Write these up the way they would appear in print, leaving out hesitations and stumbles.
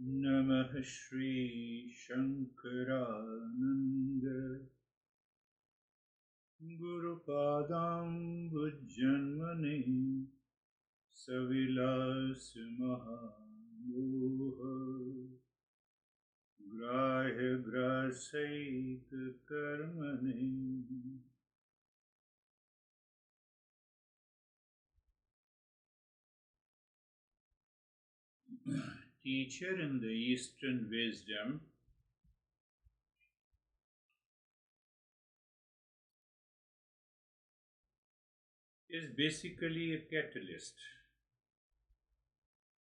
Namah Shri Shankarananda Guru Padam Bhujjanmane Savilas Mahamoha Grahya Grasait Karmane. Teacher in the Eastern wisdom is basically a catalyst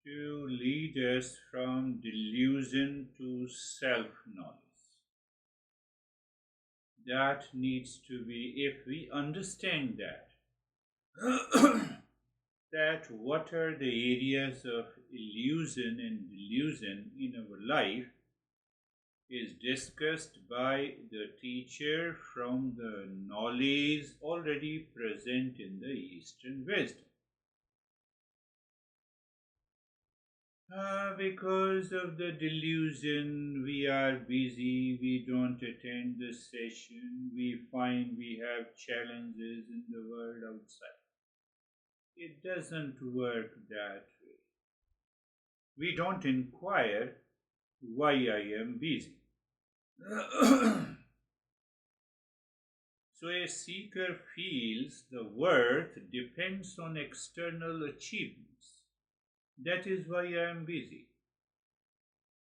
to lead us from delusion to self-knowledge. That needs to be, if we understand that, that what are the areas of illusion and delusion in our life is discussed by the teacher from the knowledge already present in the Eastern wisdom. Because of the delusion, we are busy, we don't attend the session, we find we have challenges in the world outside. It doesn't work that way. We don't inquire why I am busy. So a seeker feels the worth depends on external achievements. That is why I am busy.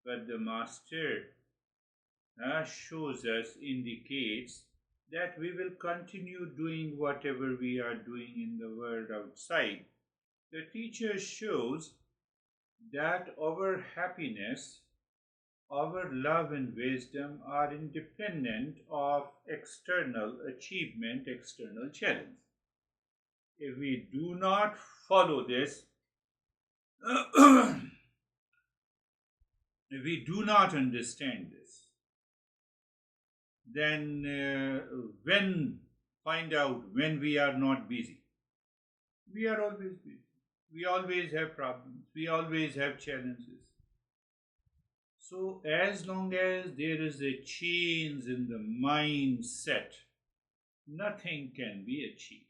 But the Master shows us, indicates that we will continue doing whatever we are doing in the world outside. The teacher shows that our happiness, our love and wisdom are independent of external achievement, external challenge. If we do not follow this, if we do not understand this, then find out when we are not busy. We are always busy. We always have problems. We always have challenges. So as long as there is a change in the mindset, nothing can be achieved.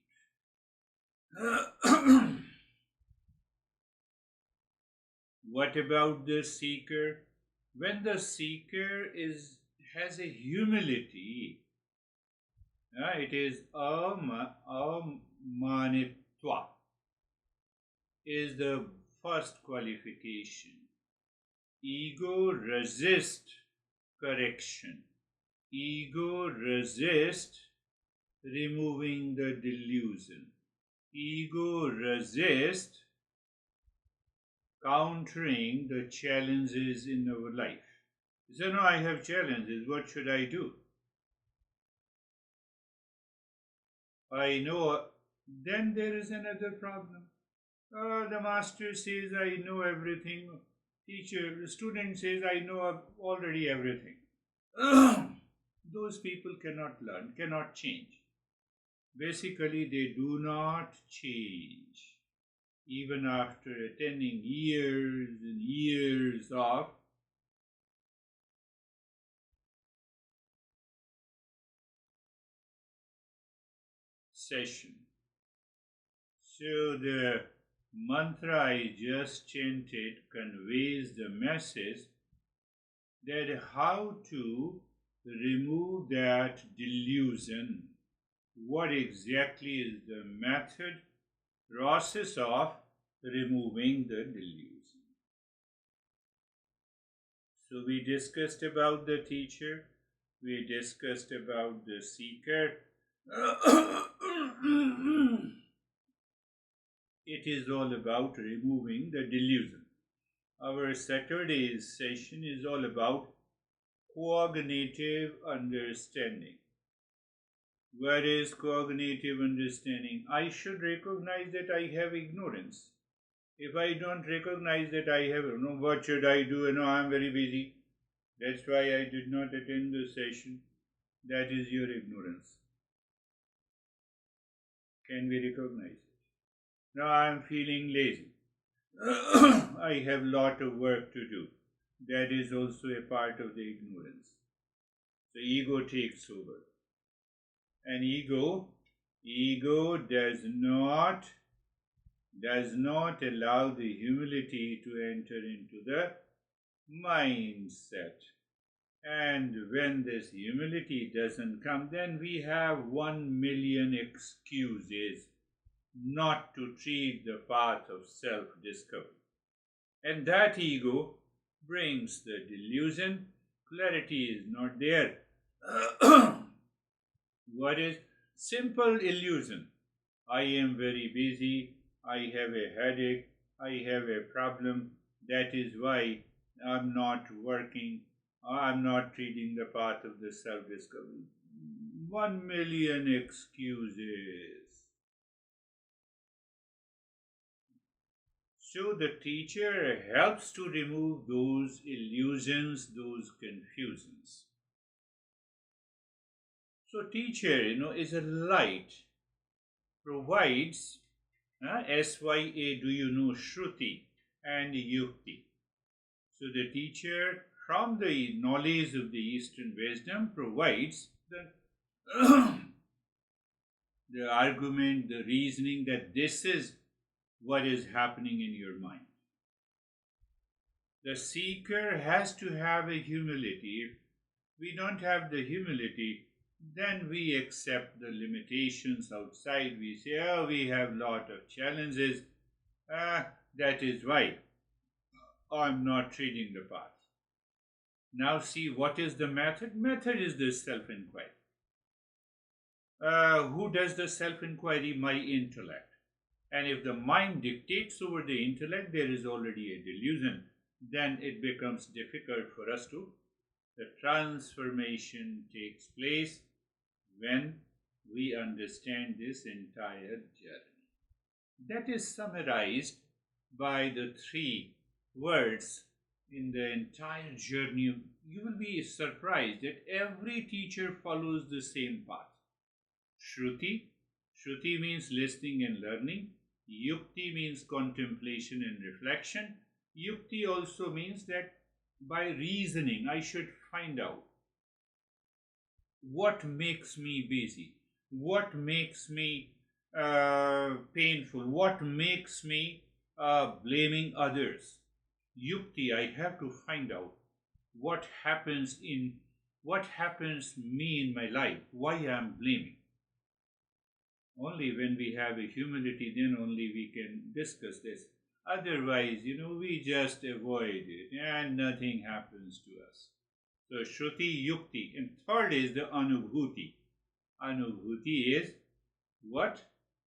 What about the seeker? When the seeker has a humility, it is amanitva is the first qualification. Ego resist correction. Ego resist removing the delusion. Ego resist countering the challenges in our life. You say, no, I have challenges. What should I do? I know. Then there is another problem. The master says, I know everything. The student says, I know already everything. Those people cannot learn, cannot change. Basically, they do not change. Even after attending years and years of session. So the mantra I just chanted conveys the message that how to remove that delusion. What exactly is the method, process of removing the delusion? So we discussed about the teacher, we discussed about the seeker. It is all about removing the delusion. Our Saturday's session is all about cognitive understanding. What is cognitive understanding? I should recognize that I have ignorance. If I don't recognize that I have, what should I do? I am very busy. That's why I did not attend the session. That is your ignorance. Can we recognize it? Now I am feeling lazy. I have lot of work to do. that is also a part of the ignorance. So ego takes over. And ego does not allow the humility to enter into the mindset. And when this humility doesn't come, then we have 1 million excuses not to treat the path of self discovery. And that ego brings the delusion. Clarity is not there. What is simple illusion? I am very busy, I have a headache, I have a problem, that is why I'm not working, I'm not treating the path of the self discovery. 1 million excuses. So the teacher helps to remove those illusions, those confusions. So teacher, is a light, provides SYA, do you know Shruti and Yukti. So the teacher, from the knowledge of the Eastern wisdom, provides the argument, the reasoning that this is what is happening in your mind. The seeker has to have a humility. If we don't have the humility, then we accept the limitations outside. We say, oh, we have lot of challenges. That is why I'm not treating the path. Now see, what is the method? Method is the self-inquiry. Who does the self-inquiry? My intellect. And if the mind dictates over the intellect, there is already a delusion. Then it becomes difficult for us to. The transformation takes place when we understand this entire journey. That is summarized by the 3 words in the entire journey. You will be surprised that every teacher follows the same path. Shruti. Shruti means listening and learning. Yukti means contemplation and reflection. Yukti also means that by reasoning I should find out what makes me busy, what makes me painful, what makes me blaming others. Yukti, I have to find out what happens me in my life, why I am blaming. Only when we have a humility, then only we can discuss this. Otherwise, we just avoid it and nothing happens to us. So Shruti, Yukti. And third is the Anubhuti. Anubhuti is what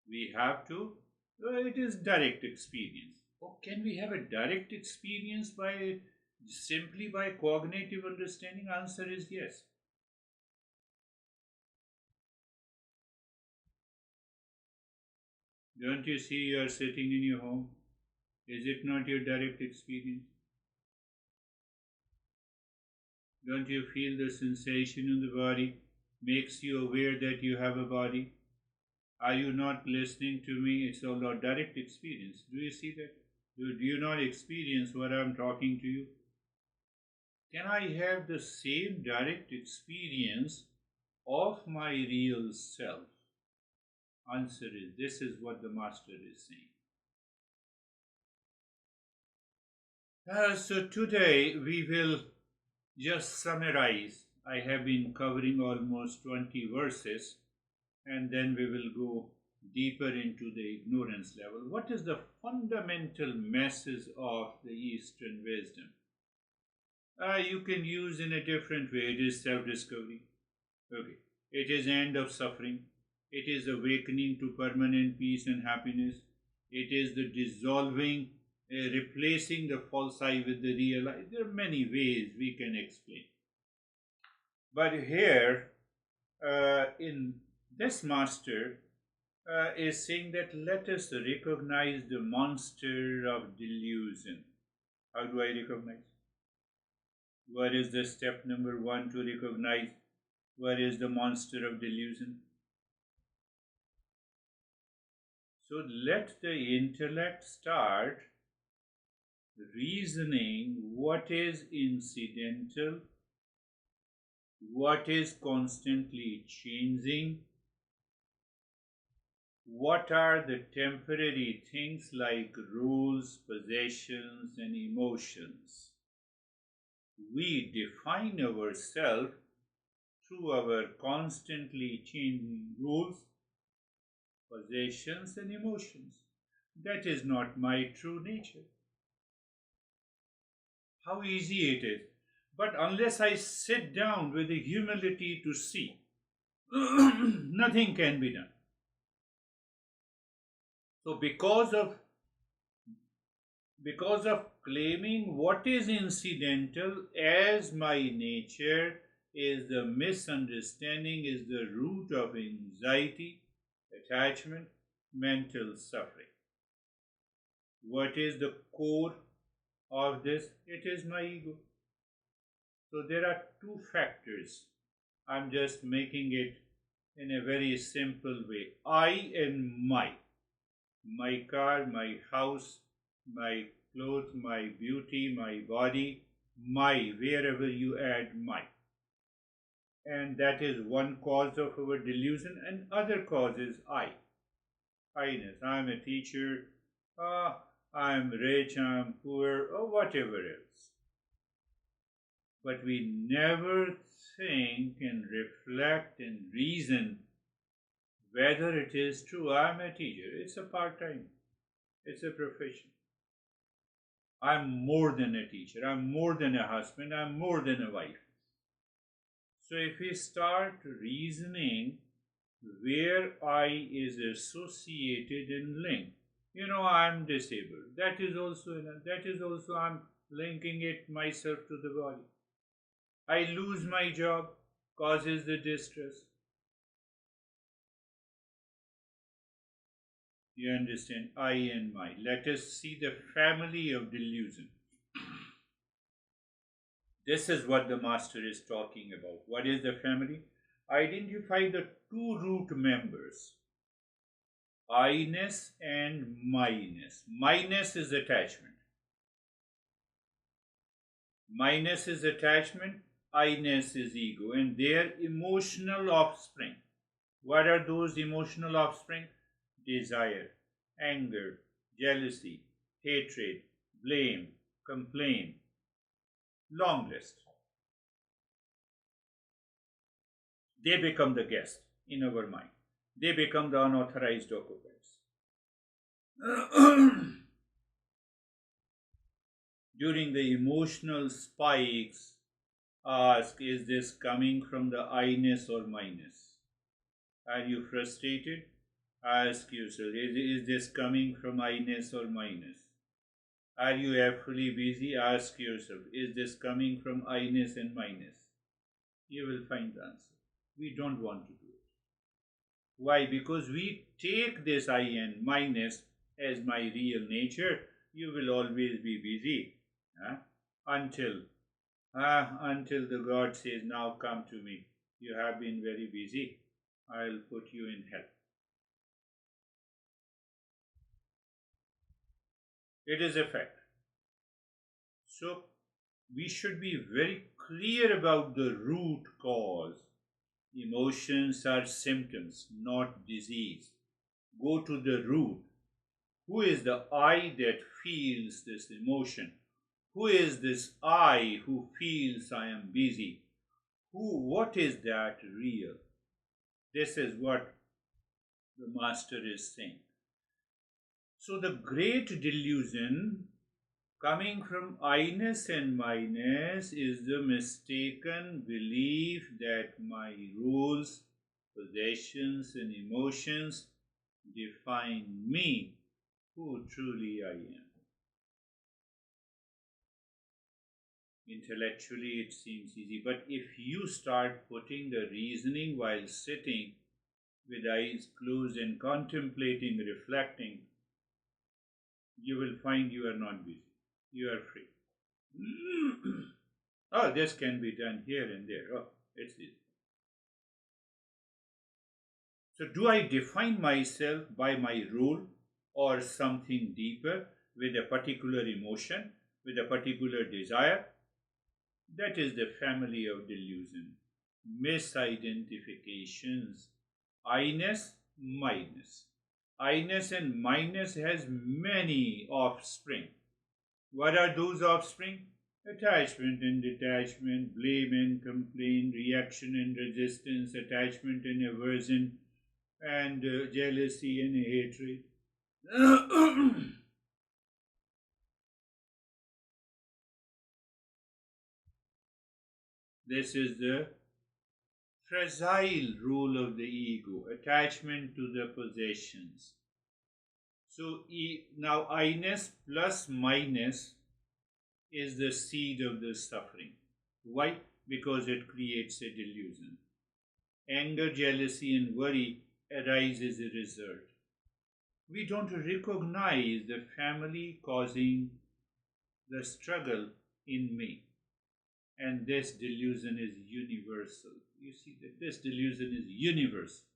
we have to, it is direct experience. Oh, can we have a direct experience simply by cognitive understanding? Answer is yes. Don't you see you are sitting in your home? Is it not your direct experience? Don't you feel the sensation in the body makes you aware that you have a body? Are you not listening to me? It's all about direct experience. Do you see that? Do you not experience what I'm talking to you? Can I have the same direct experience of my real self? Answer is this is what the master is saying. So today we will just summarize. I have been covering almost 20 verses, and then we will go deeper into the ignorance level. What is the fundamental message of the Eastern wisdom? You can use in a different way. It is self-discovery. Okay. It is end of suffering. It is awakening to permanent peace and happiness. It is the dissolving, replacing the false I with the real I. There are many ways we can explain. But here, in this master, is saying that let us recognize the monster of delusion. How do I recognize? What is the step number 1 to recognize what is the monster of delusion? So let the intellect start reasoning what is incidental, what is constantly changing, what are the temporary things like rules, possessions, and emotions. We define ourselves through our constantly changing rules, possessions, and emotions. That is not my true nature. How easy it is. But unless I sit down with the humility to see, nothing can be done. So because of claiming what is incidental as my nature is the misunderstanding, is the root of anxiety, attachment, mental suffering. What is the core of this? It is my ego. So there are two factors. I'm just making it in a very simple way. I and my. My car, my house, my clothes, my beauty, my body, my, wherever you add my. And that is one cause of our delusion, and other cause is I. I-ness. I'm a teacher, I'm rich, I'm poor, or whatever else. But we never think and reflect and reason whether it is true. I'm a teacher. It's a part-time. It's a profession. I'm more than a teacher. I'm more than a husband. I'm more than a wife. So if we start reasoning where I is associated and linked, I'm disabled. That is also I'm linking it myself to the body. I lose my job, causes the distress. You understand? I and my. Let us see the family of delusion. This is what the master is talking about. What is the family? Identify the two root members, I-ness and my-ness. My-ness is attachment. My-ness is attachment, I-ness is ego, and their emotional offspring. What are those emotional offspring? Desire, anger, jealousy, hatred, blame, complaint. Long list. They become the guest in our mind. They become the unauthorized occupants. During the emotional spikes, ask, is this coming from the I-ness or my-ness? Are you frustrated? Ask yourself, is this coming from I-ness or my-ness? Are you fully busy? Ask yourself, is this coming from I-ness and my-ness? You will find the answer. We don't want to do it. Why? Because we take this I and my-ness as my real nature. You will always be busy until the God says, now come to me. You have been very busy. I'll put you in hell. It is a fact. So we should be very clear about the root cause. Emotions are symptoms, not disease. Go to the root. Who is the I that feels this emotion? Who is this I who feels I am busy? What is that real? This is what the master is saying. So the great delusion coming from I-ness and my-ness is the mistaken belief that my rules, possessions, and emotions define me, who truly I am. Intellectually, it seems easy, but if you start putting the reasoning while sitting with eyes closed and contemplating, reflecting, you will find you are not busy. You are free. Oh, this can be done here and there. Oh, it's easy. So, do I define myself by my role or something deeper with a particular emotion? with a particular desire. That is the family of delusion. Misidentifications. I-ness, minus. I-ness and minus has many offspring. What are those offspring? Attachment and detachment, blame and complaint, reaction and resistance, attachment and aversion, and jealousy and hatred. This is the fragile role of the ego, attachment to the possessions. So now I-ness plus minus is the seed of the suffering. Why? Because it creates a delusion. Anger, jealousy, and worry arise as a result. We don't recognize the family causing the struggle in me. And this delusion is universal. You see that this delusion is universal.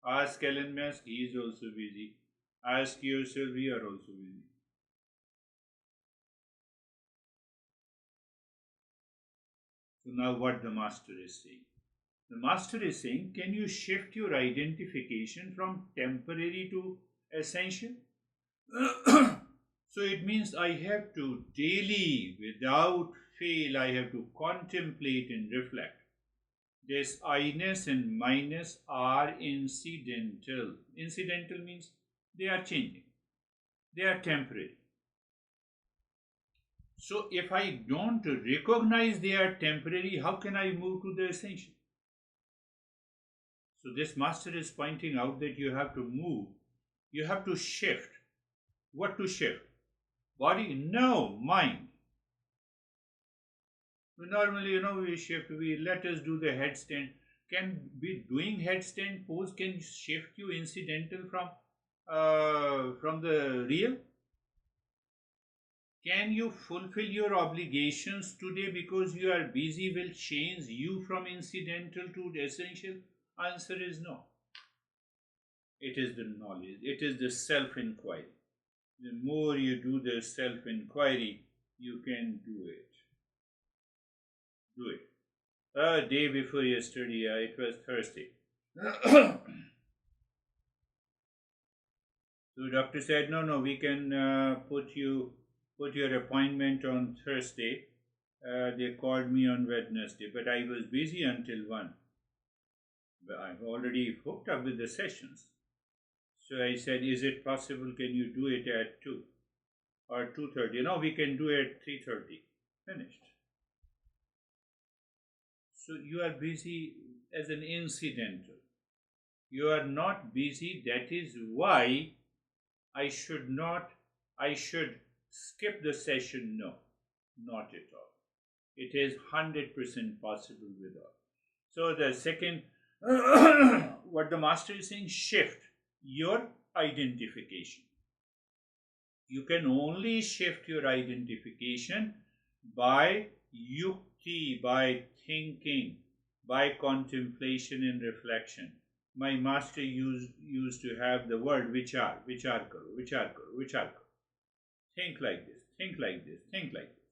Ask Elon Musk, he is also busy. Ask yourself, we are also busy. So now what the master is saying? The master is saying, can you shift your identification from temporary to essential? So it means I have to daily, without fail, I have to contemplate and reflect. This I-ness and minus are incidental. Incidental means they are changing. They are temporary. So if I don't recognize they are temporary, how can I move to the essential? So this master is pointing out that you have to move, you have to shift. What to shift? Body? No, mind. Normally, we shift, we let us do the headstand. Can be doing headstand pose can shift you incidental from the real? Can you fulfill your obligations today because you are busy will change you from incidental to essential? Answer is no. It is the knowledge, it is the self-inquiry. The more you do the self-inquiry, you can do it. Do it. Day before yesterday, it was Thursday. So doctor said, no, we can put your appointment on Thursday. They called me on Wednesday, but I was busy until 1. But I've already hooked up with the sessions. So I said, is it possible, can you do it at 2 or 2:30? No, we can do it at 3:30. Finished. So you are busy as an incidental. You are not busy. That is why I should skip the session. No, not at all. It is 100% possible with all. So the second, what the master is saying, shift your identification. You can only shift your identification by yukti, by thinking, by contemplation and reflection. My master used to have the word vichar karo. Think like this, think like this, think like this.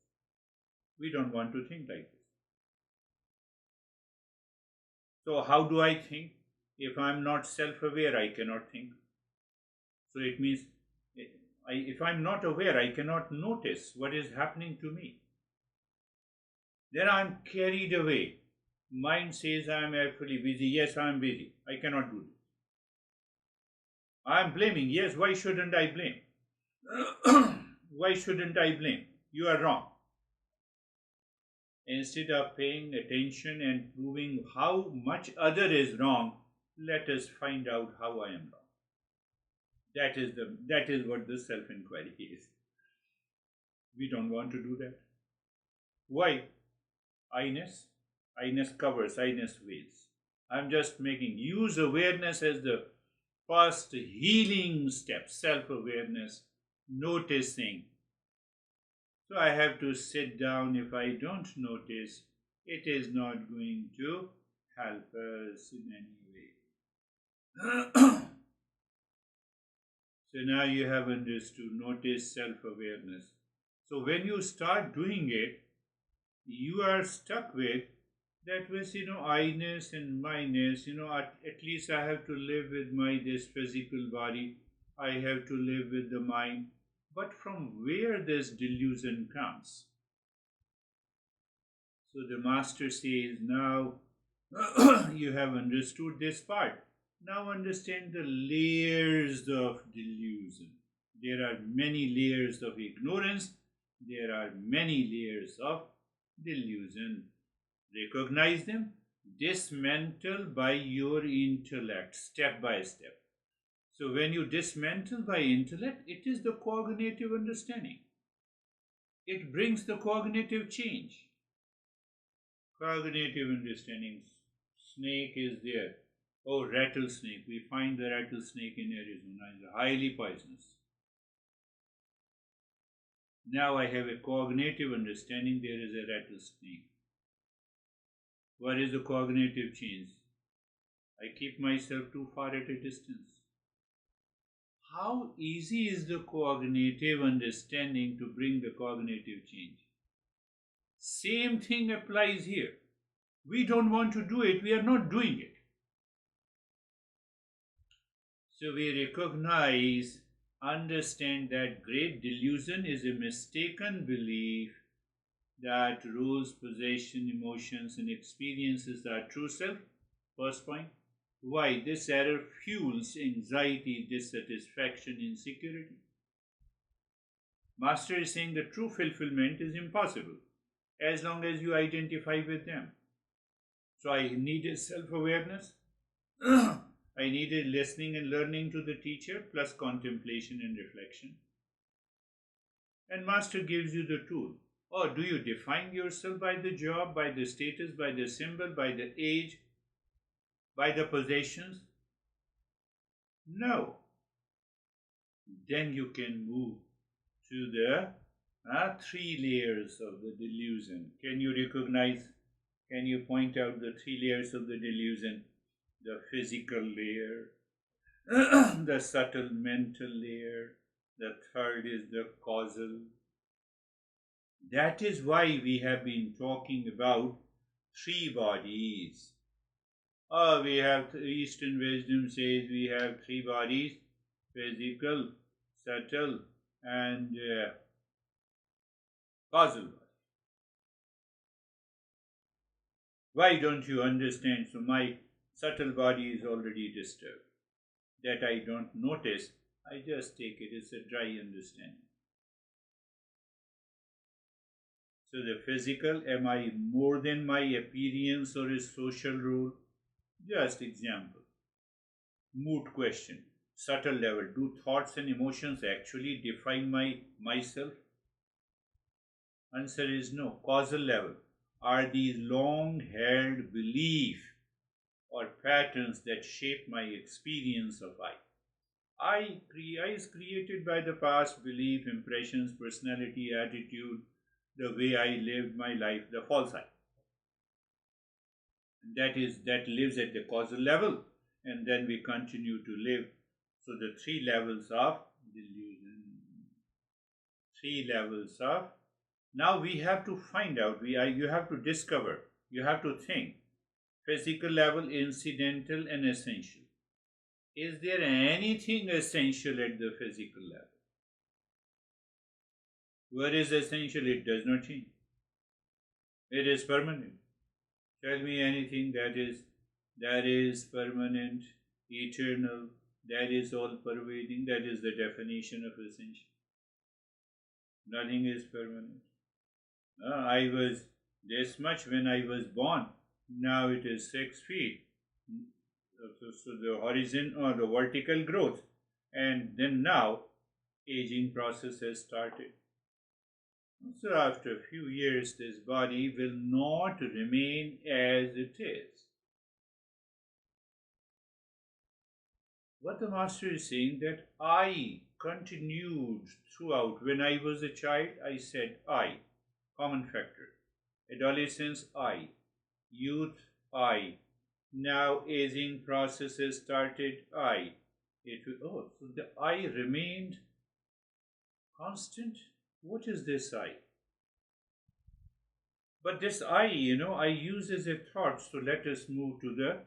We don't want to think like this. So how do I think? If I am not self-aware, I cannot think. So it means if I am not aware, I cannot notice what is happening to me. Then I am carried away. Mind says I am actually busy. Yes, I am busy. I cannot do this. I am blaming. Yes, why shouldn't I blame? Why shouldn't I blame? You are wrong. Instead of paying attention and proving how much other is wrong, let us find out how I am wrong. That is what the self-inquiry is. We don't want to do that. Why? I-ness covers, I-ness ways. I'm just use awareness as the first healing step, self-awareness, noticing. So I have to sit down. If I don't notice, it is not going to help us in any way. So now you have understood, notice self-awareness. So when you start doing it, you are stuck with that was, I-ness and my-ness, at least I have to live with my this physical body, I have to live with the mind. But from where this delusion comes? So the master says, now you have understood this part. Now understand the layers of delusion. There are many layers of ignorance. There are many layers of delusion. Recognize them, dismantle by your intellect, step by step. So when you dismantle by intellect, it is the cognitive understanding. It brings the cognitive change. Cognitive understanding. Snake is there. Oh, rattlesnake. We find the rattlesnake in Arizona. It's highly poisonous. Now I have a cognitive understanding there is a rattlesnake. What is the cognitive change? I keep myself too far at a distance. How easy is the cognitive understanding to bring the cognitive change? Same thing applies here. We don't want to do it, we are not doing it. So we recognize, understand that great delusion is a mistaken belief that rules, possession, emotions, and experiences are true self. First point. Why? This error fuels anxiety, dissatisfaction, insecurity. Master is saying the true fulfillment is impossible as long as you identify with them. So I needed self awareness. I needed listening and learning to the teacher plus contemplation and reflection. And Master gives you the tool. Or do you define yourself by the job, by the status, by the symbol, by the age, by the possessions? No. Then you can move to the three layers of the delusion. Can you recognize, can you point out the three layers of the delusion? The physical layer, the subtle mental layer, the third is the causal. That is why we have been talking about three bodies. We have Eastern wisdom says we have three bodies: physical, subtle, and causal. Why don't you understand? So my subtle body is already disturbed. That I don't notice. I just take it. It's a dry understanding. So the physical, am I more than my appearance or a social role? Just example. Mood question. Subtle level. Do thoughts and emotions actually define myself? Answer is no. Causal level. Are these long-held beliefs or patterns that shape my experience of I is created by the past belief, impressions, personality, attitude, the way I lived my life, the false I. That lives at the causal level, and then we continue to live. So the three levels of delusion. Three levels of. Now we have to find out. You have to discover. You have to think. Physical level, incidental and essential. Is there anything essential at the physical level? What is essential? It does not change. It is permanent. Tell me anything that is permanent, eternal, that is all pervading. That is the definition of essential. Nothing is permanent. I was this much when I was born. Now it is 6 feet. So the horizon or the vertical growth, and then now aging process has started. So after a few years, this body will not remain as it is. What the master is saying, that I continued throughout. When I was a child, I said I, common factor. Adolescence, I. Youth, I. Now aging process has started, I. So the I remained constant. What is this I? But this I use as a thought. So let us move to the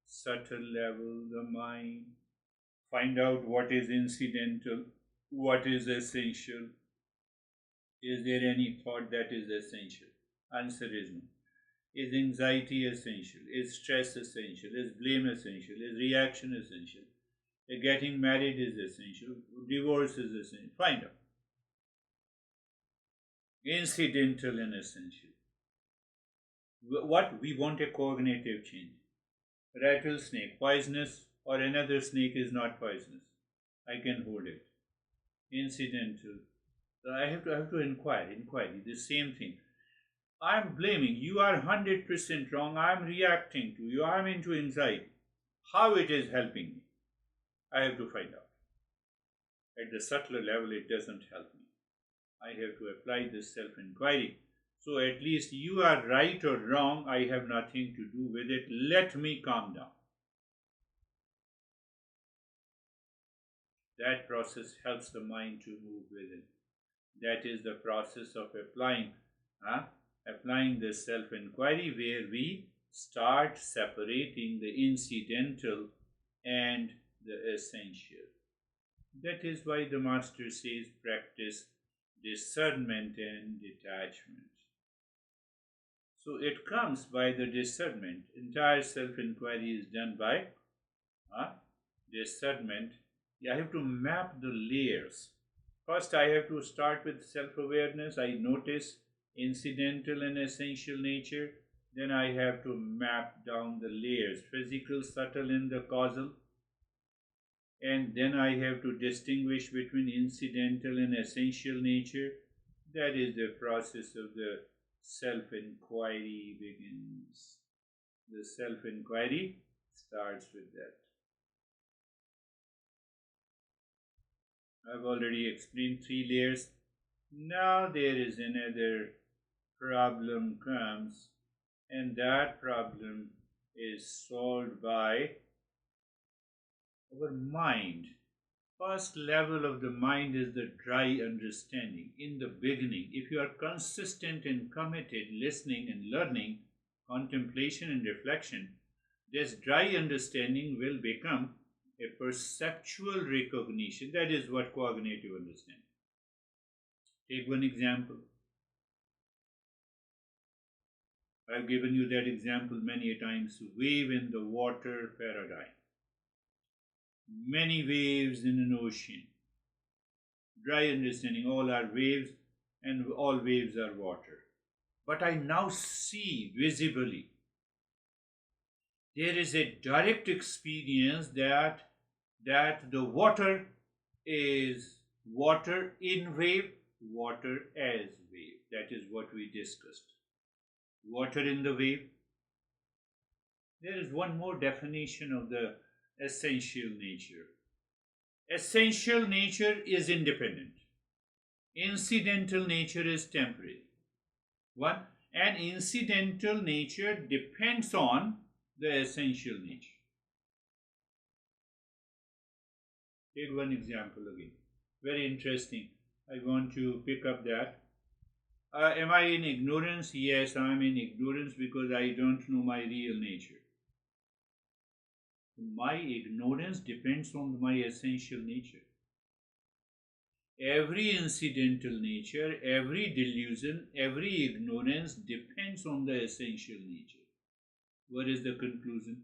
subtle level, the mind. Find out what is incidental, what is essential. Is there any thought that is essential? Answer is no. Is anxiety essential? Is stress essential? Is blame essential? Is reaction essential? Getting married is essential. Divorce is essential. Find out. Incidental and essential. What? We want a cognitive change. Rattlesnake, poisonous, or another snake is not poisonous. I can hold it. Incidental. So I have to inquiry. The same thing. I'm blaming. You are 100% wrong. I'm reacting to you. I'm into anxiety. How it is helping me? I have to find out. At the subtler level, it doesn't help me. I have to apply this self inquiry. So at least you are right or wrong. I have nothing to do with it. Let me calm down. That process helps the mind to move within. That is the process of applying the self inquiry, where we start separating the incidental and the essential. That is why the master says practice discernment and detachment. So it comes by the discernment. Entire self inquiry is done by discernment. I have to map the layers. First, I have to start with self awareness. I notice incidental and essential nature. Then I have to map down the layers, physical, subtle, and the causal. And then I have to distinguish between incidental and essential nature. That is the process of the self inquiry begins. The self inquiry starts with that. I've already explained three layers. Now there is another problem comes, and that problem is solved by our mind. First level of the mind is the dry understanding. In the beginning, if you are consistent and committed, listening and learning, contemplation and reflection, this dry understanding will become a perceptual recognition. That is what cognitive understanding. Take one example. I've given you that example many a times. Wave in the water paradigm. Many waves in an ocean. Dry understanding, all are waves and all waves are water. But I now see visibly there is a direct experience that the water is water in wave, water as wave. That is what we discussed. Water in the wave. There is one more definition of the essential nature. Essential nature is independent. Incidental nature is temporary. One, and incidental nature depends on the essential nature. Take one example again. Very interesting. I want to pick up that. Am I in ignorance? Yes, I am in ignorance because I don't know my real nature. My ignorance depends on my essential nature. Every incidental nature, every delusion, every ignorance depends on the essential nature. What is the conclusion?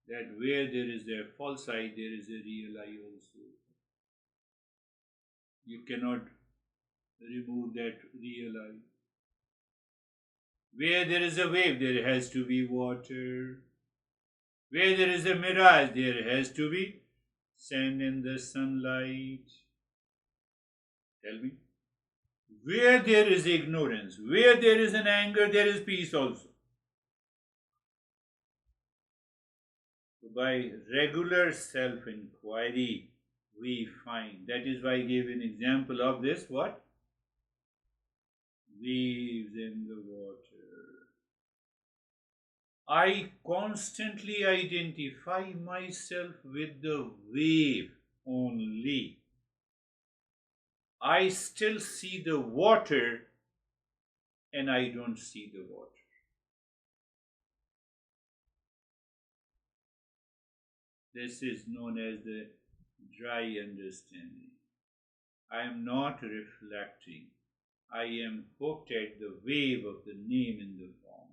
That where there is a false I, there is a real I also. You cannot remove that real I. Where there is a wave, there has to be water. Where there is a mirage, there has to be sand in the sunlight. Tell me. Where there is ignorance, where there is an anger, there is peace also. By regular self inquiry, we find. That is why I gave an example of this. What? Waves in the water. I constantly identify myself with the wave only. I still see the water and I don't see the water. This is known as the dry understanding. I am not reflecting. I am hooked at the wave of the name in the form.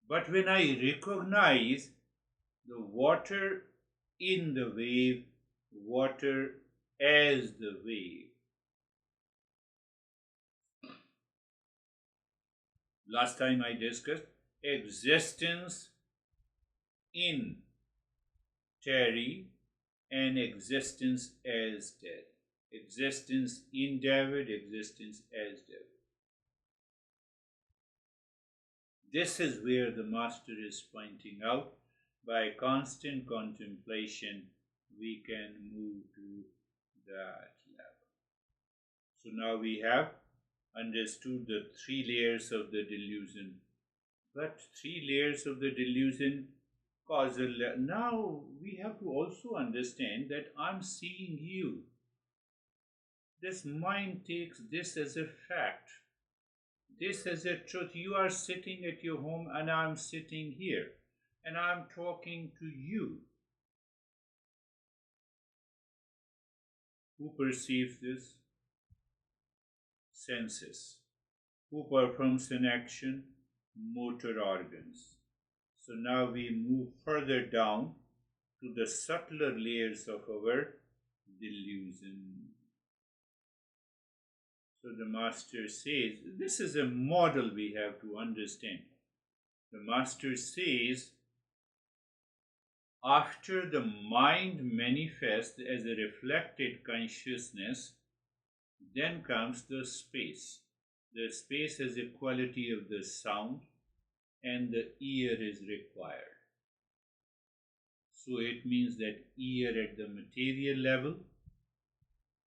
But when I recognize the water in the wave, water as the wave. Last time I discussed existence in Terry and existence as death. Existence in David, existence as David. This is where the Master is pointing out, by constant contemplation, we can move to that level. So now we have understood the three layers of the delusion. But three layers of the delusion, causal. Now we have to also understand that I'm seeing you. This mind takes this as a fact. This is a truth. You are sitting at your home and I'm sitting here and I'm talking to you. Who perceives this? Senses. Who performs an action? Motor organs. So now we move further down to the subtler layers of our delusion. So the Master says, this is a model we have to understand. The Master says, after the mind manifests as a reflected consciousness, then comes the space. The space has a quality of the sound and the ear is required. So it means that ear at the material level,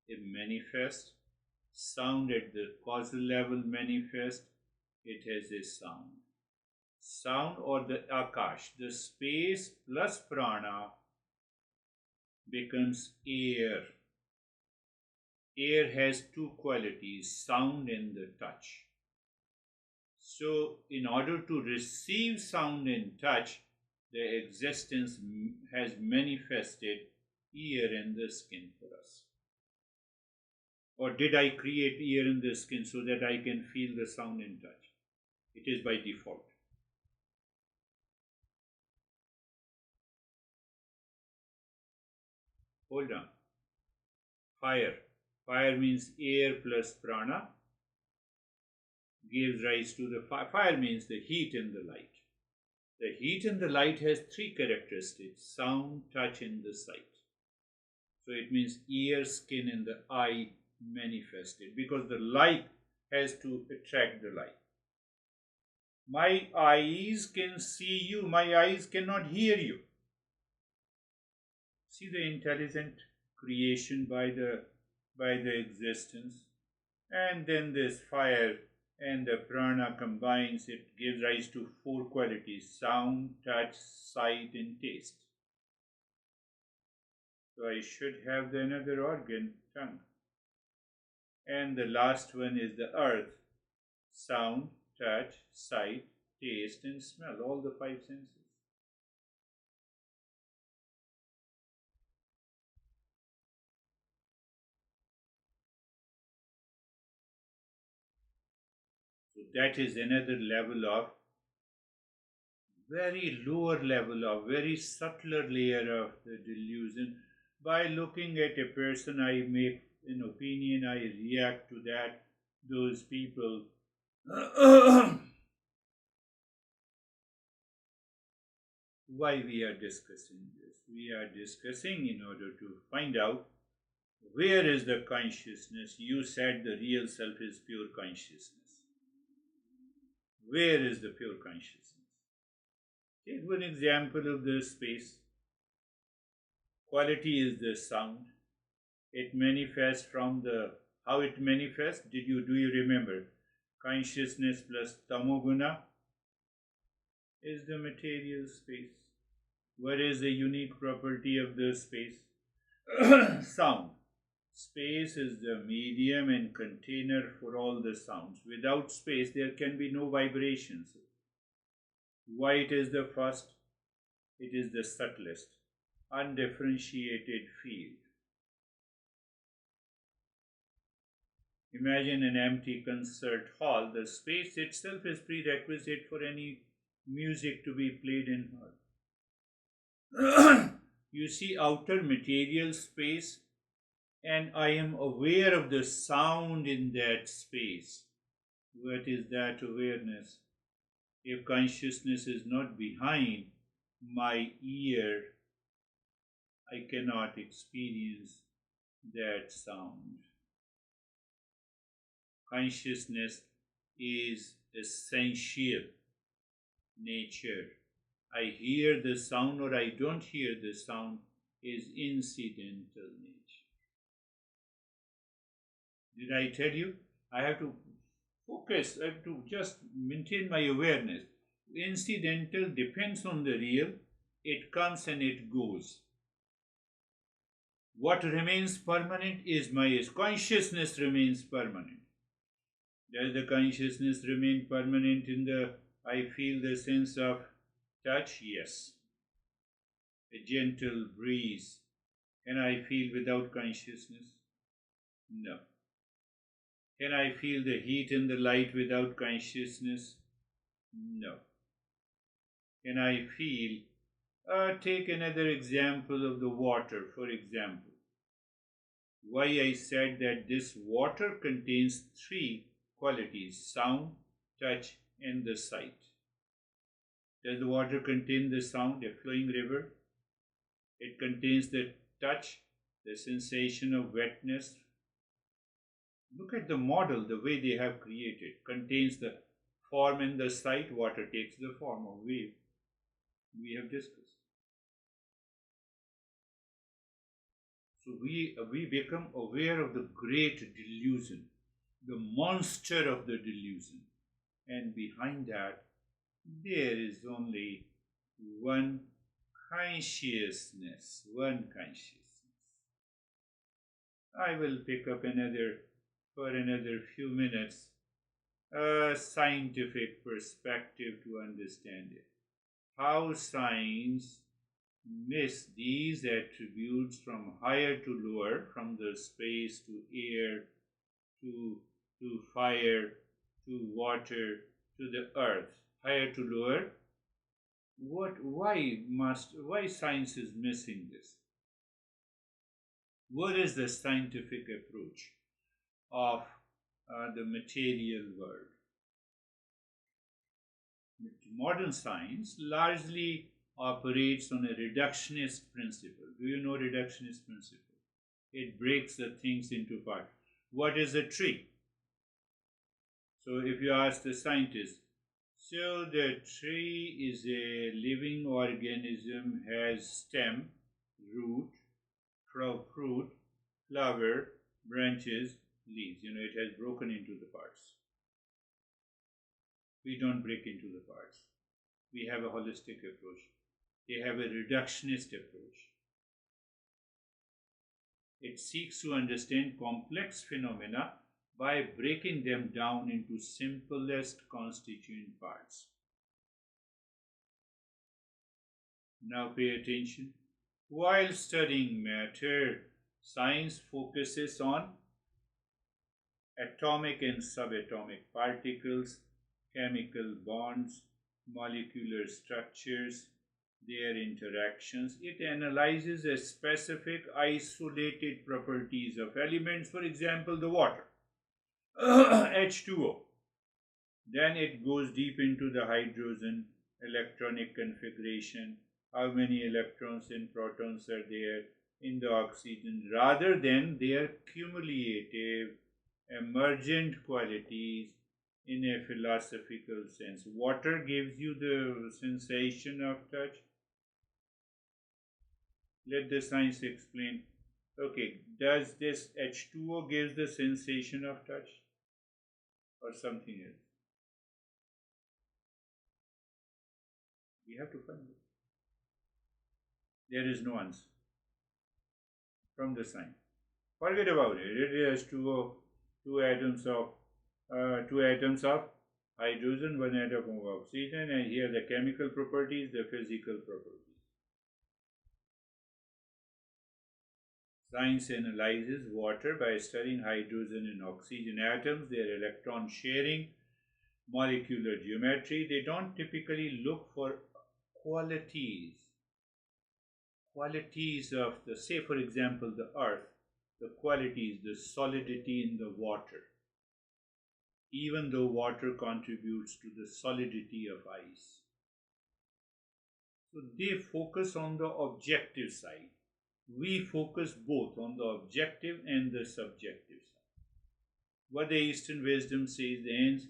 it manifests. Sound at the causal level manifest, it has a sound. Sound or the akash, the space plus prana becomes air. Air has two qualities, sound and the touch. So in order to receive sound and touch, the existence has manifested ear and the skin for us. Or did I create ear and the skin so that I can feel the sound and touch? It is by default. Hold on. Fire. Fire means air plus prana gives rise to the fire. Fire means the heat and the light. The heat and the light has three characteristics: sound, touch, and the sight. So it means ear, skin, and the eye manifested, because the light has to attract the light. My eyes can see you, my eyes cannot hear you. See the intelligent creation by the existence. And then this fire and the prana combines, it gives rise to four qualities: sound, touch, sight, and taste. So I should have the another organ, tongue. And the last one is the earth: sound, touch, sight, taste, and smell, all the five senses. So that is another level of, very lower level of, very subtler layer of the delusion. By looking at a person, I make an opinion, I react to that, those people. Why we are discussing this? We are discussing in order to find out where is the consciousness. You said the real self is pure consciousness. Where is the pure consciousness? Take one example of the space. Quality is the sound. It manifests from the, how it manifests, do you remember? Consciousness plus tamoguna is the material space. What is the unique property of the space? Sound. Space is the medium and container for all the sounds. Without space, there can be no vibrations. Why it is the first? It is the subtlest, undifferentiated field. Imagine an empty concert hall. The space itself is prerequisite for any music to be played in hall. You see outer material space, and I am aware of the sound in that space. What is that awareness? If consciousness is not behind my ear, I cannot experience that sound. Consciousness is essential nature. I hear the sound or I don't hear the sound is incidental nature. Did I tell you? I have to focus, I have to just maintain my awareness. Incidental depends on the real, it comes and it goes. What remains permanent is my consciousness remains permanent. Does the consciousness remain permanent in the I feel the sense of touch? Yes. A gentle breeze. Can I feel without consciousness? No. Can I feel the heat and the light without consciousness? No. Can I feel? Take another example of the water, for example. Why I said that this water contains three qualities: sound, touch, and the sight. Does the water contain the sound, a flowing river? It contains the touch, the sensation of wetness. Look at the model, the way they have created. Contains the form and the sight. Water takes the form of wave. We have discussed. So we become aware of the great delusion, the monster of the delusion. And behind that, there is only one consciousness, one consciousness. I will pick up for another few minutes, a scientific perspective to understand it. How science miss these attributes from higher to lower, from the space to air, to fire, to water, to the earth, higher to lower. Why science is missing this? What is the scientific approach of the material world? Modern science largely operates on a reductionist principle. Do you know reductionist principle? It breaks the things into parts. What is a tree? So if you ask the scientist, so the tree is a living organism, has stem, root, fruit, flower, branches, leaves. It has broken into the parts. We don't break into the parts. We have a holistic approach. They have a reductionist approach. It seeks to understand complex phenomena by breaking them down into simplest constituent parts. Now pay attention. While studying matter, science focuses on atomic and subatomic particles, chemical bonds, molecular structures, their interactions. It analyzes a specific isolated properties of elements, for example, the water, H2O. Then it goes deep into the hydrogen, electronic configuration, how many electrons and protons are there in the oxygen, rather than their cumulative, emergent qualities in a philosophical sense. Water gives you the sensation of touch. Let the science explain. Okay, does this H2O gives the sensation of touch or something else? We have to find it. There is no answer from the science. Forget about it. It has two atoms of two atoms of hydrogen, one atom of oxygen, and here the chemical properties, the physical properties. Science analyzes water by studying hydrogen and oxygen atoms, their electron sharing, molecular geometry. They don't typically look for qualities. Qualities of the, say for example, the earth, the qualities, the solidity in the water, even though water contributes to the solidity of ice. So they focus on the objective side. We focus both on the objective and the subjective side. What the Eastern wisdom says ends,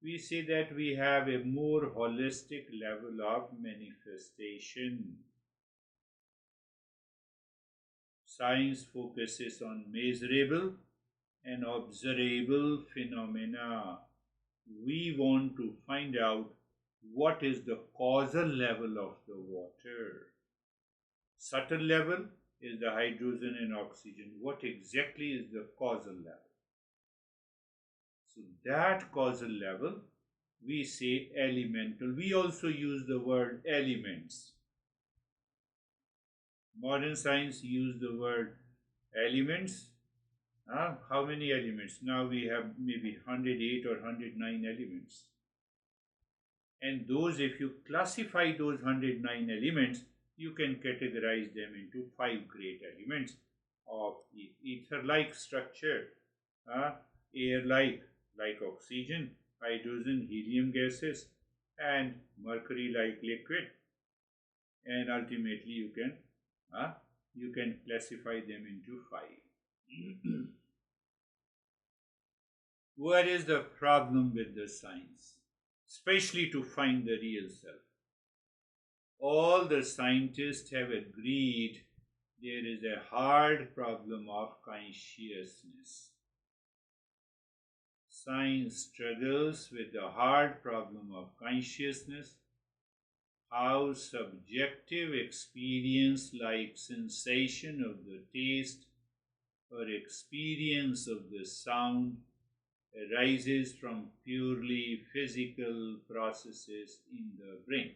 we say that we have a more holistic level of manifestation. Science focuses on measurable and observable phenomena. We want to find out what is the causal level of the water. Subtle level is the hydrogen and oxygen. What exactly is the causal level? So that causal level, we say elemental. We also use the word elements. Modern science use the word elements. How many elements? Now we have maybe 108 or 109 elements. And those, if you classify those 109 elements, you can categorize them into 5 great elements of ether-like structure, air-like, like oxygen, hydrogen, helium gases, and mercury-like liquid. And ultimately, you can classify them into 5. What is the problem with the science, especially to find the real self? All the scientists have agreed there is a hard problem of consciousness. Science struggles with the hard problem of consciousness, how subjective experience like sensation of the taste or experience of the sound arises from purely physical processes in the brain.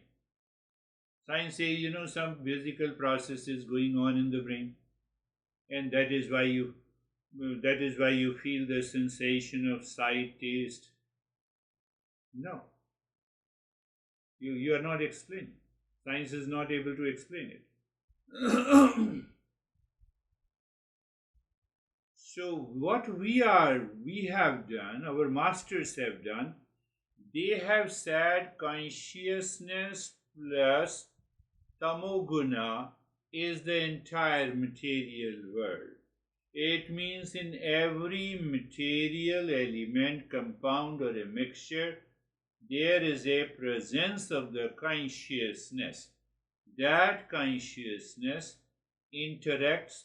Science says, some physical processes going on in the brain, and that is why you feel the sensation of sight, taste. No, you are not explaining. Science is not able to explain it. So what we have done, our masters have done, they have said consciousness plus tamoguna is the entire material world. It means in every material element, compound, or a mixture, there is a presence of the consciousness. That consciousness interacts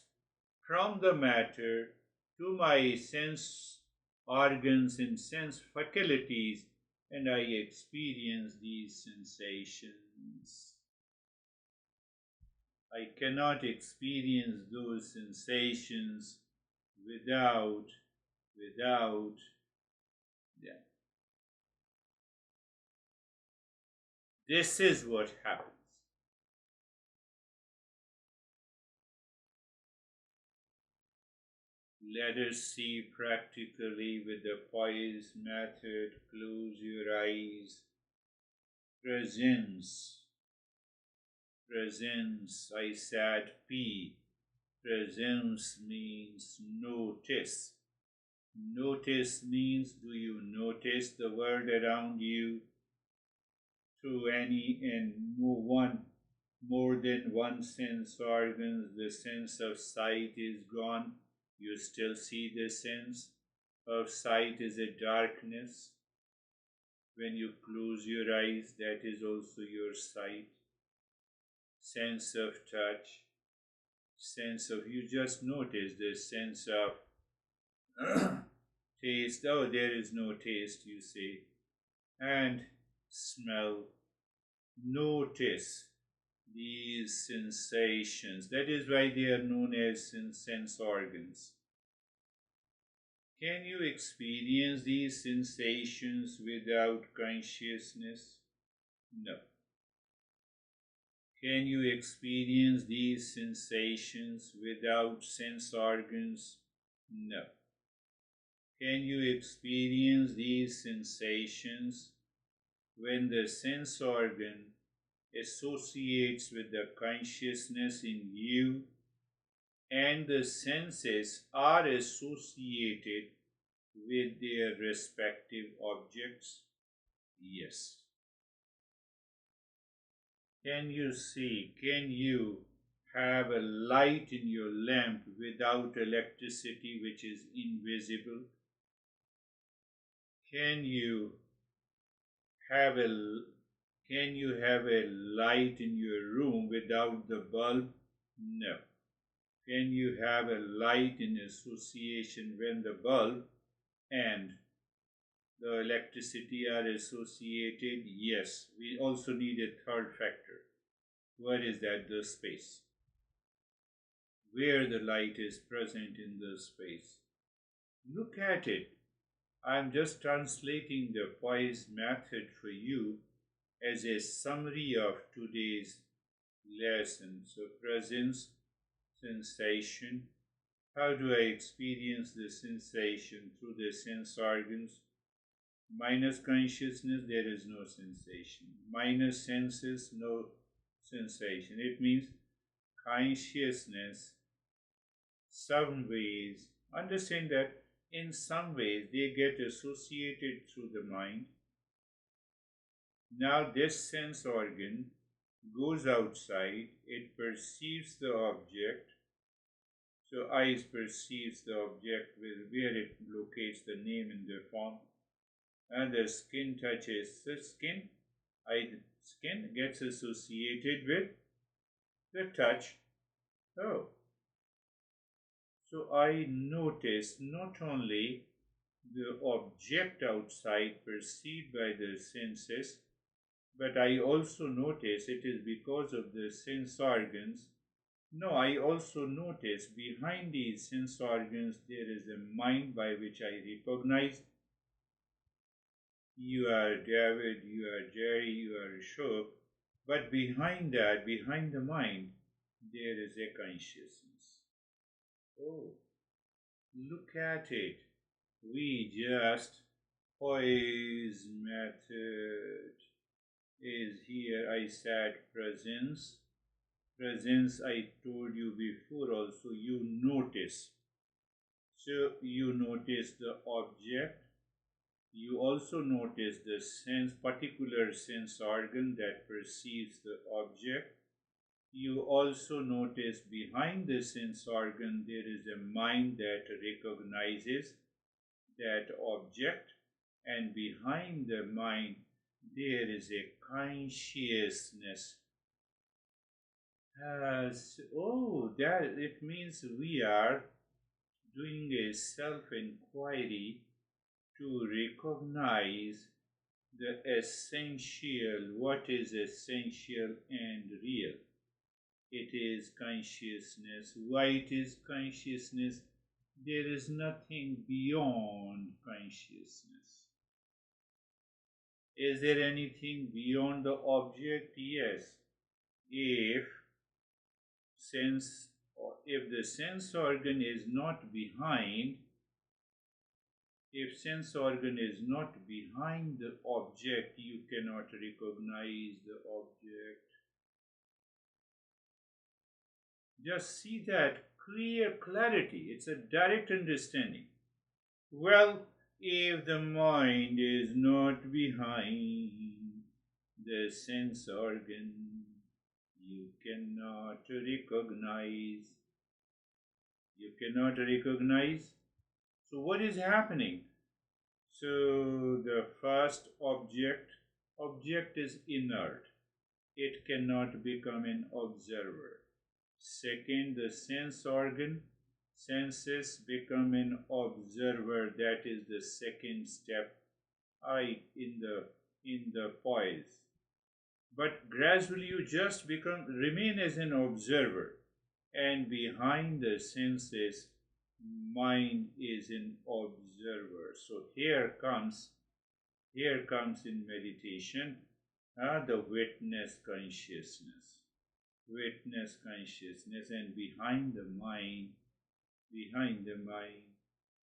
from the matter to my sense organs and sense faculties, and I experience these sensations. I cannot experience those sensations without them. This is what happens. Let us see practically with the poise method. Close your eyes. Presence. Presence, I said P. Presence means notice. Notice means, do you notice the world around you? Through any and more than one sense organs, the sense of sight is gone. You still see the sense of sight is a darkness. When you close your eyes, that is also your sight. Sense of touch, sense of, you just notice the sense of taste. Oh, there is no taste, you say. And smell. Notice these sensations. That is why they are known as sense organs. Can you experience these sensations without consciousness? No. Can you experience these sensations without sense organs? No. Can you experience these sensations when the sense organ associates with the consciousness in you and the senses are associated with their respective objects? Yes. Can you see, can you have a light in your lamp without electricity which is invisible? Can you have a light in your room without the bulb? No. Can you have a light in association when the bulb and the electricity are associated? Yes. We also need a third factor. What is that? The space. Where the light is present in the space. Look at it. I'm just translating the poise method for you as a summary of today's lesson. So, presence, sensation. How do I experience the sensation? Through the sense organs. Minus consciousness, there is no sensation. Minus senses, no sensation. It means consciousness, some ways, understand that in some ways they get associated through the mind. Now this sense organ goes outside, it perceives the object. So eyes perceives the object where it locates the name in the form, and the skin touches the skin. Skin gets associated with the touch. Oh, so I notice not only the object outside perceived by the senses, but I also notice it is because of the sense organs. No, I also notice behind these sense organs there is a mind by which I recognize you are David, you are Jerry, you are Ashok, but behind that, behind the mind, there is a consciousness. Oh, look at it. We just, poise method is here. I said presence. Presence, I told you before also, you notice. So you notice the object. You also notice the particular sense organ that perceives the object. You also notice behind the sense organ there is a mind that recognizes that object, and behind the mind there is a consciousness. That it means we are doing a self-inquiry to recognize the essential, what is essential and real. It is consciousness. Why it is consciousness? There is nothing beyond consciousness. Is there anything beyond the object? Yes. If the sense organ is not behind, if sense organ is not behind the object, you cannot recognize the object. Just see that clear clarity. It's a direct understanding. Well, if the mind is not behind the sense organ, you cannot recognize. You cannot recognize. So what is happening? So the first object is inert. It cannot become an observer. Second, the sense organ, senses become an observer. That is the second step in the poise. But gradually you just remain as an observer, and behind the senses, mind is an observer. So here comes in meditation, the witness consciousness, and behind the mind,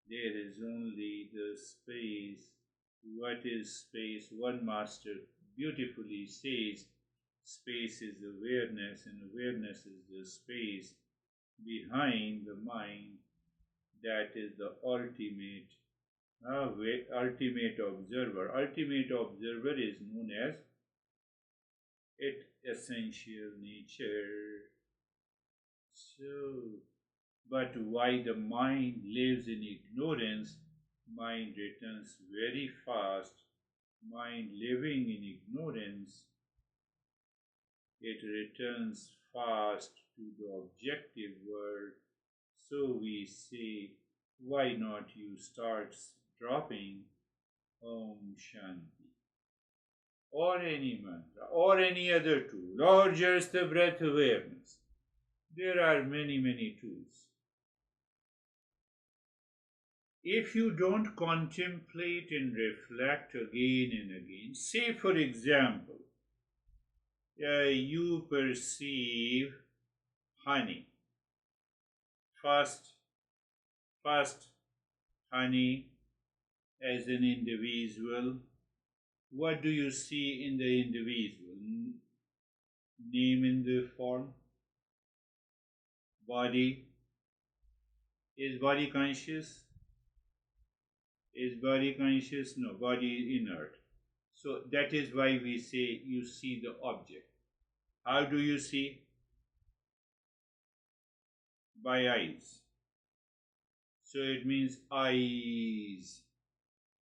there is only the space. What is space? One master beautifully says, space is awareness, and awareness is the space behind the mind. That is the ultimate observer. Ultimate observer is known as its essential nature. So, but why the mind lives in ignorance? Mind returns very fast. Mind living in ignorance, it returns fast to the objective world. So we say, why not you start dropping Om Shanti, or any mantra, or any other tool, or just the breath awareness. There are many, many tools. If you don't contemplate and reflect again and again, say for example, you perceive honey. First, honey as an individual. What do you see in the individual? Name in the form. Body. Is body conscious? Is body conscious? No, body is inert. So that is why we say you see the object. How do you see? By eyes. So it means eyes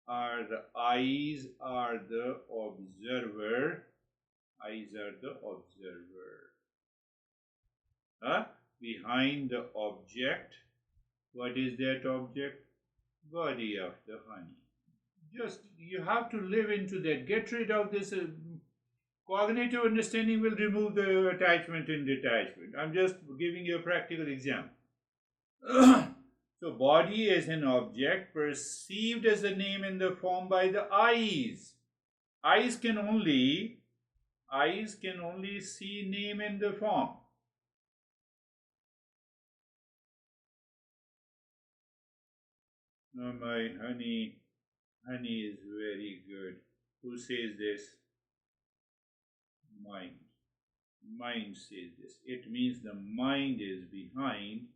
are the observer. Eyes are the observer. Behind the object, what is that object? Body of the honey. Just you have to live into that. Get rid of this. Cognitive understanding will remove the attachment and detachment. I'm just giving you a practical example. So body is an object perceived as a name in the form by the eyes. Eyes can only see name in the form. No, my honey is very good. Who says this? Mind. Mind says this. It means the mind is behind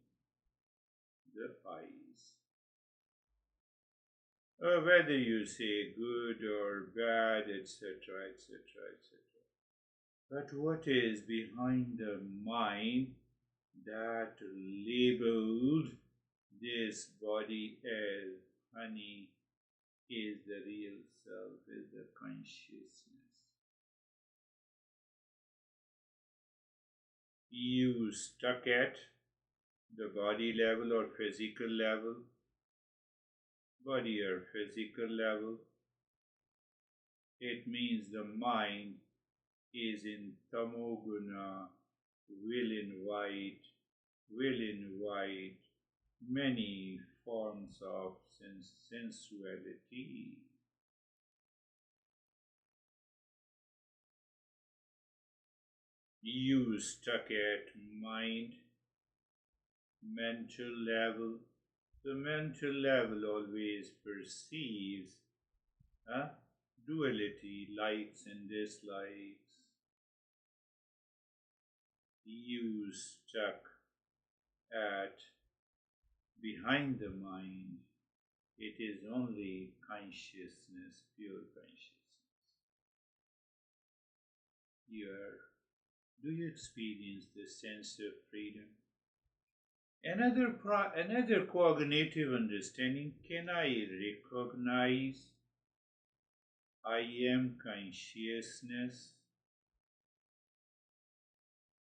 the eyes. Whether you say good or bad, etc., etc., etc. But what is behind the mind that labeled this body as honey is the real self, is the consciousness. You stuck at the body level or physical level, body or physical level, it means the mind is in tamoguna, will invite many forms of sensuality. You stuck at mind, mental level. The mental level always perceives duality, likes and dislikes. You stuck at behind the mind. It is only consciousness, pure consciousness. Do you experience the sense of freedom? Another cognitive understanding, can I recognize I am consciousness?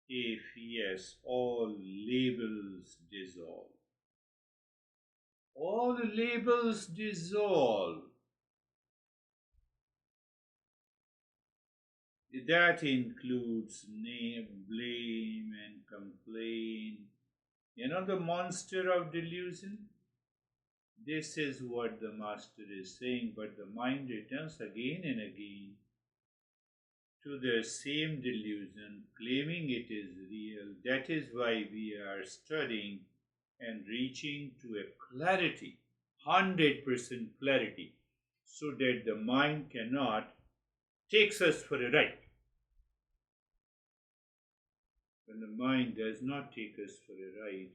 If yes, all labels dissolve. All labels dissolve. That includes name, blame, and complain. You know the monster of delusion? This is what the master is saying, but the mind returns again and again to the same delusion, claiming it is real. That is why we are studying and reaching to a clarity, 100% clarity, so that the mind cannot takes us for a ride. When the mind does not take us for a ride,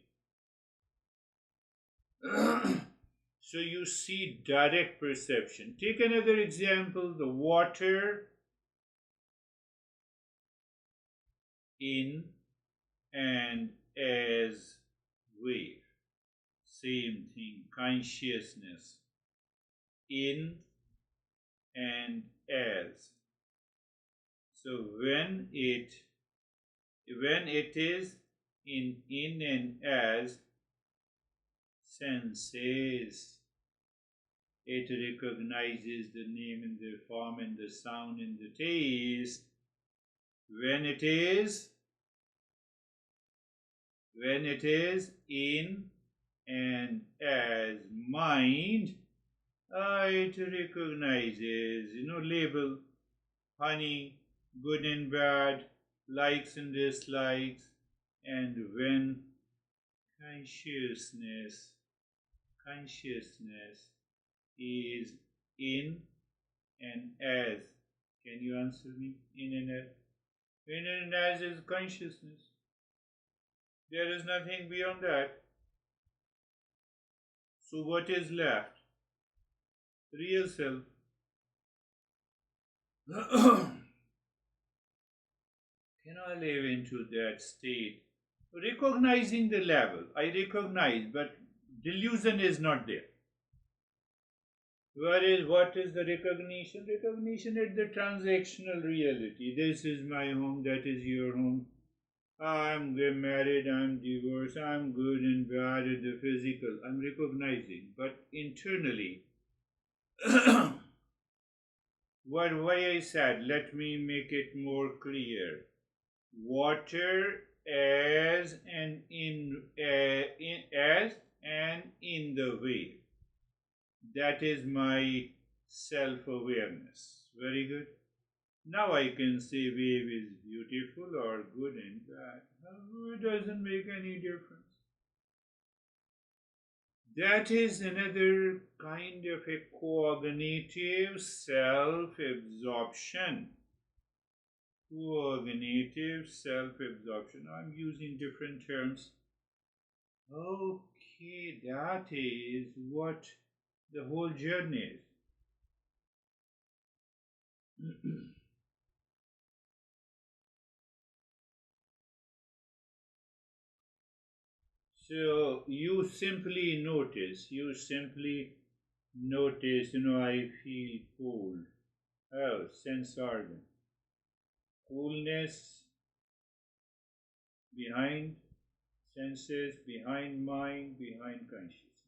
so you see direct perception. Take another example, the water in and as wave. Same thing, consciousness in and as. So when it is in and as senses, it recognizes the name and the form and the sound and the taste. When it is in and as mind, it recognizes, label, honey, good and bad, likes and dislikes. And when consciousness is in and as, can you answer me? In and as. In and as is consciousness. There is nothing beyond that. So what is left? Real self. Can I live into that state? Recognizing the level. I recognize, but delusion is not there. What is the recognition? Recognition is the transactional reality. This is my home, that is your home. I'm married, I'm divorced, I'm good and bad at the physical. I'm recognizing, but internally, why I said, let me make it more clear. Water as and in the wave. That is my self-awareness. Very good. Now I can say wave is beautiful or good and bad. It doesn't make any difference. That is another kind of a cognitive self-absorption. Cognitive self-absorption. I'm using different terms. Okay, that is what the whole journey is. So you simply notice, I feel cold. Oh, sense organ. Coolness behind senses, behind mind, behind consciousness.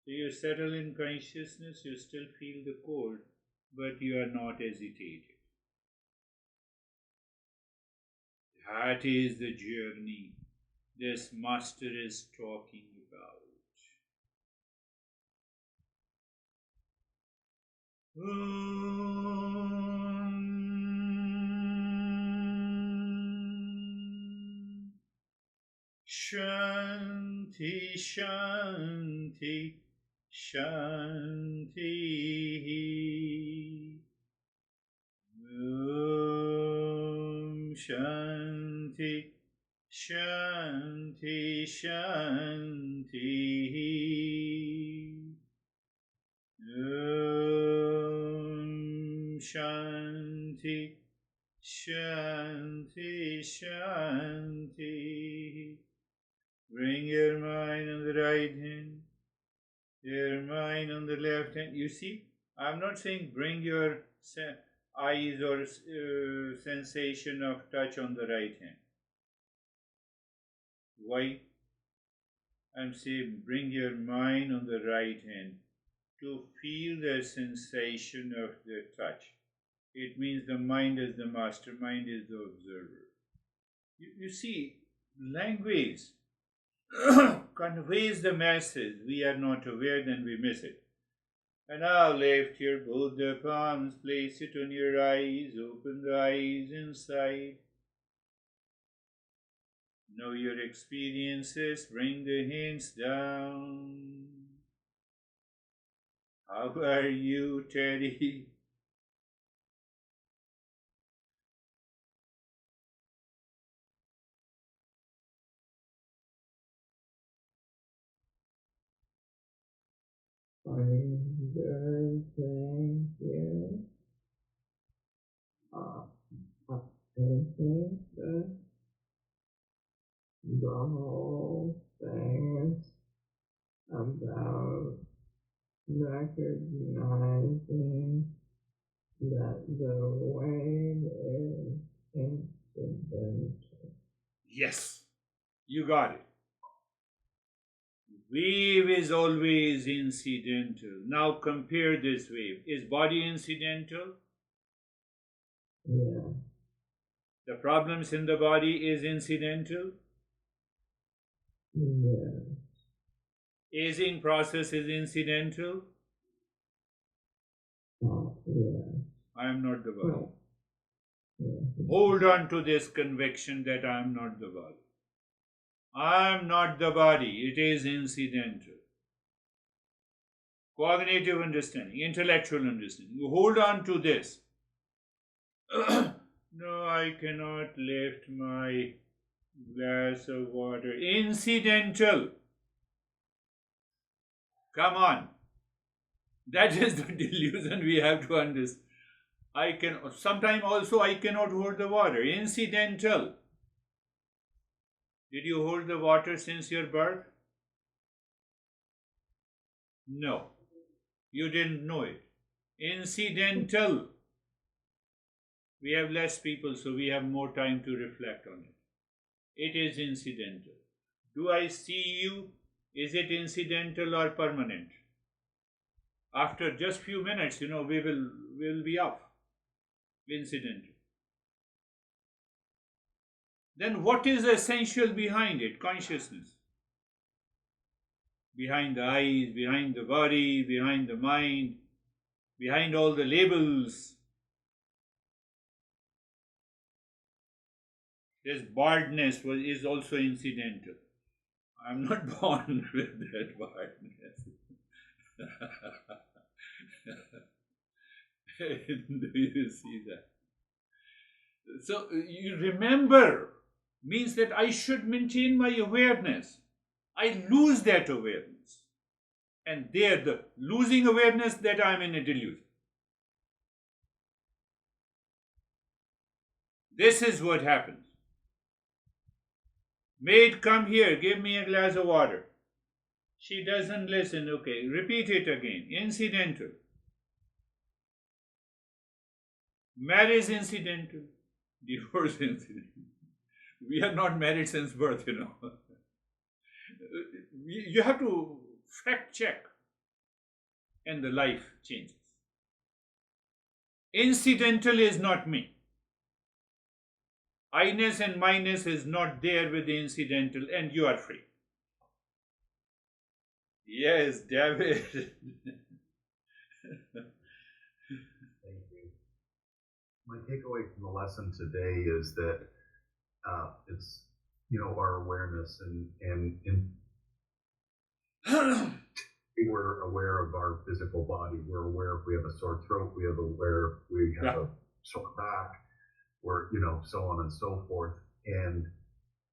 So you settle in consciousness, you still feel the cold, but you are not agitated. That is the journey this master is talking about. Shanti, Shanti, Shanti. Shanti, Shanti, Shanti. Shanti, Shanti, Shanti. Bring your mind on the right hand, your mind on the left hand. You see, I'm not saying bring your eyes or sensation of touch on the right hand. Why? I'm saying bring your mind on the right hand to feel the sensation of the touch. It means the mind is the master, mind is the observer. You see, language conveys the message. We are not aware, then we miss it. And now lift your both the palms, place it on your eyes, open the eyes inside. Know your experiences, bring the hands down. How are you, Teddy? I'm good, thank you. I think that the whole thing about recognizing that the way is incidental. Yes, you got it. Wave is always incidental. Now compare this wave. Is body incidental? Yeah, The problems in the body is incidental. yeah, Aging process is incidental. yeah. I am not the body. Right. Yeah. Hold on to this conviction that I am not the body. I am not the body. It is incidental. Cognitive understanding, intellectual understanding. You hold on to this. No, I cannot lift my glass of water. Incidental. Come on. That is the delusion we have to understand. Sometimes also I cannot hold the water. Incidental. Did you hold the water since your birth? No. You didn't know it. Incidental. We have less people, so we have more time to reflect on it. It is incidental. Do I see you? Is it incidental or permanent? After just few minutes, we will be off. Incidental. Then what is essential behind it? Consciousness. Behind the eyes, behind the body, behind the mind, behind all the labels. This baldness is also incidental. I'm not born with that baldness. Do you see that? So you remember means that I should maintain my awareness. I lose that awareness. And there, the losing awareness that I'm in a delusion. This is what happens. Maid, come here, give me a glass of water. She doesn't listen. Okay, repeat it again. Incidental. Marriage incidental. Divorce incidental. We are not married since birth. You have to fact check, and the life changes. Incidental is not me. I-ness and my-ness is not there with the incidental, and you are free. Yes, David. Thank you. My takeaway from the lesson today is that it's our awareness and we're aware of our physical body. We're aware if we have a sore throat. We are aware if we have a sore back. Or so on and so forth. And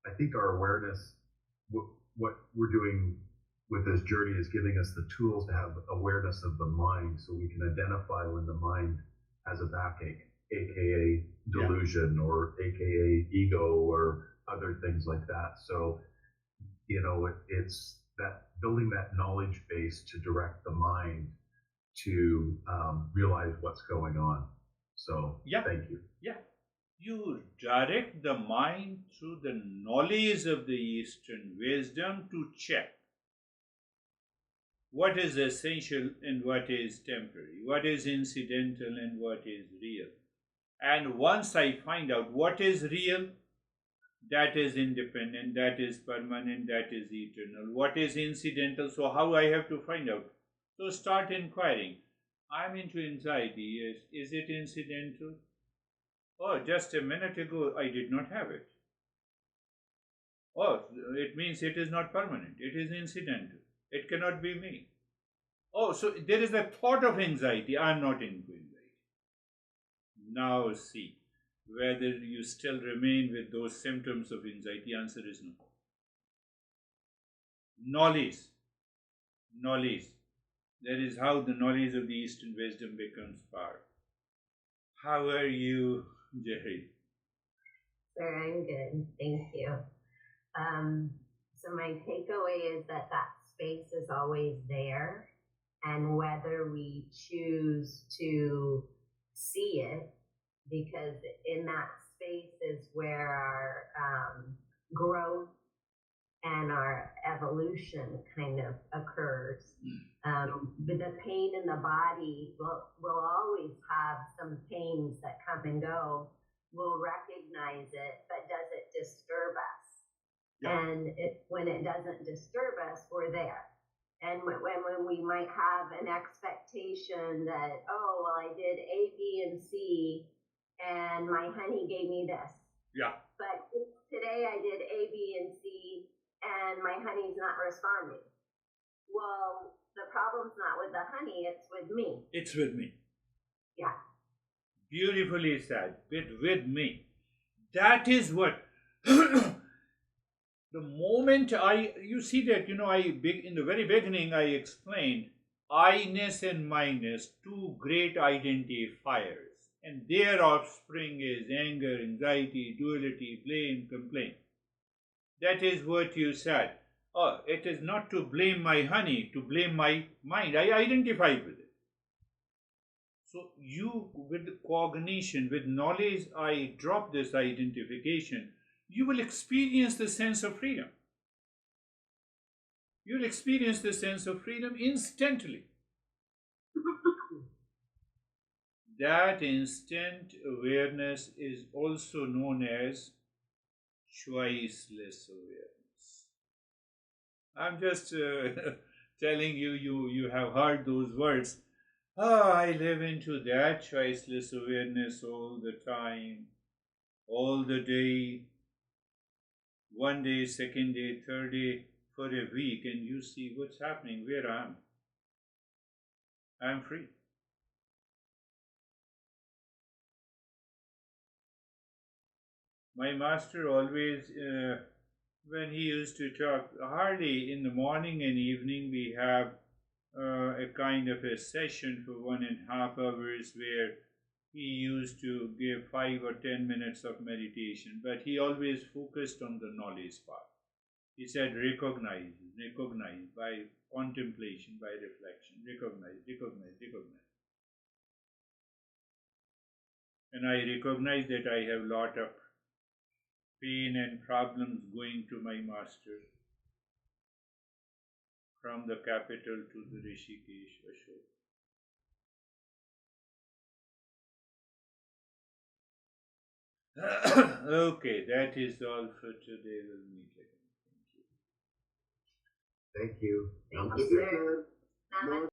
I think our awareness, what we're doing with this journey is giving us the tools to have awareness of the mind, so we can identify when the mind has a backache, aka delusion, or aka ego, or other things like that. So it's that building that knowledge base to direct the mind to realize what's going on. So thank you. Yeah. You direct the mind through the knowledge of the Eastern wisdom to check what is essential and what is temporary, what is incidental and what is real. And once I find out what is real, that is independent, that is permanent, that is eternal, what is incidental, so how I have to find out? So start inquiring. I'm into anxiety, yes. Is it incidental? Oh, just a minute ago I did not have it. Oh, it means it is not permanent, it is incidental. It cannot be me. Oh, so there is a thought of anxiety. I'm not into anxiety. Now see whether you still remain with those symptoms of anxiety. Answer is no. Knowledge. Knowledge. That is how the knowledge of the Eastern wisdom becomes power. How are you, Jerry? Sir, I'm good. Thank you. So my takeaway is that space is always there, and whether we choose to see it, because in that space is where our growth and our evolution kind of occurs. But the pain in the body will always have some pains that come and go. We'll recognize it, but does it disturb us? Yeah. And when it doesn't disturb us, we're there. And when we might have an expectation that, oh, well, I did A, B, and C, and my honey gave me this. Yeah. But today I did A, B, and C, and my honey's not responding. Well, the problem's not with the honey, it's with me. It's with me. Yeah. Beautifully said. With me. That is what... The moment you see that, in the very beginning I explained I-ness and my-ness, two great identifiers, and their offspring is anger, anxiety, duality, blame, complaint. That is what you said. Oh, it is not to blame my honey, to blame my mind. I identify with it. So you, with cognition, with knowledge, I drop this identification. You will experience the sense of freedom. You will experience the sense of freedom instantly. That instant awareness is also known as choiceless awareness. I'm just telling you, you have heard those words. I live into that choiceless awareness all the time, all the day. One day, second day, third day, for a week, and you see what's happening, where I am. I am free. My master always, when he used to talk, hardly in the morning and evening, we have a kind of a session for 1.5 hours where he used to give 5 or 10 minutes of meditation, but he always focused on the knowledge part. He said, recognize by contemplation, by reflection, recognize. And I recognize that I have a lot of pain and problems going to my master from the capital to the Rishikesh, Ashok. Okay, that is all for today. We'll meet again. Thank you. Thank you, sir.